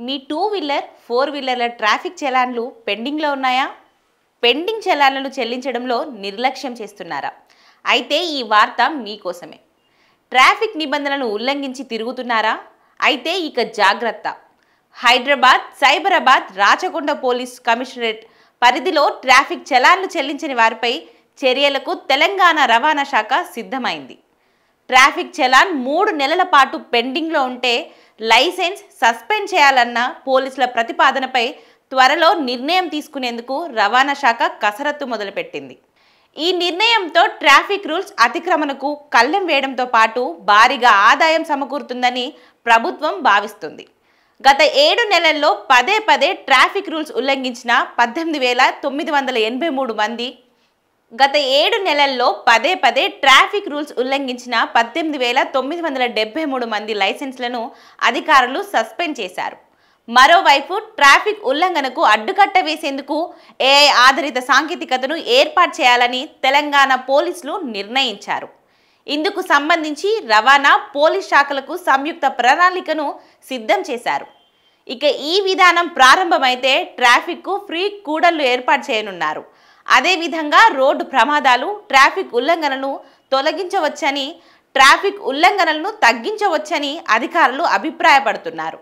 మీ 2 wheeler 4 వీలర్ల traffic చలాన్లు పెండింగ్లో ఉన్నాయా? Pending చలాన్లను చెల్లించడంలో నిర్లక్ష్యం చేస్తున్నారా? అయితే ఈ వార్త మీకోసమే. ట్రాఫిక్ నిబంధనలను ఉల్లంఘించి తిరుగుతున్నారా? అయితే ఇక జాగ్రత్త. హైదరాబాద్, సైబరాబాద్, రాచకొండ పోలీస్ కమిషనరేట్ పరిధిలో ట్రాఫిక్ చలాన్లు చెల్లించని వారిపై చర్యలకు తెలంగాణ రవాణా శాఖ సిద్ధమైంది. ట్రాఫిక్ చలాన్ 3 నెలల పాటు పెండింగ్లో ఉంటే లైసెన్స్ సస్పెండ్ చేయాలన్న పోలీసుల ప్రతిపాదనపై త్వరలో నిర్ణయం తీసుకునేందుకు రవాణా శాఖ కసరత్తు మొదలుపెట్టింది. ఈ నిర్ణయంతో ట్రాఫిక్ రూల్స్ అతిక్రమణకు కళ్ళెం వేయడంతో పాటు భారీగా ఆదాయం సమకూరుతుందని ప్రభుత్వం భావిస్తుంది. గత 7 నెలల్లో పదే ట్రాఫిక్ రూల్స్ ఉల్లంఘించిన 18,983 మంది గత 7 నెలల్లో పదే ట్రాఫిక్ రూల్స్ ఉల్లంఘించిన 18,973 మంది లైసెన్స్లను అధికారులు సస్పెండ్ చేశారు. మరోవైపు ట్రాఫిక్ ఉల్లంఘనకు అడ్డుకట్ట వేసేందుకు ఏఐ ఆధారిత సాంకేతికతను ఏర్పాటు చేయాలని తెలంగాణ పోలీసులు నిర్ణయించారు. ఇందుకు సంబంధించి రవాణా, పోలీస్ శాఖలకు సంయుక్త ప్రణాళికను సిద్ధం చేశారు. ఇక ఈ విధానం ప్రారంభమైతే ట్రాఫిక్కు ఫ్రీ కూడళ్లు ఏర్పాటు చేయనున్నారు. అదేవిధంగా రోడ్డు ప్రమాదాలు, ట్రాఫిక్ ఉల్లంఘనలను తగ్గించవచ్చని అధికారులు అభిప్రాయపడుతున్నారు.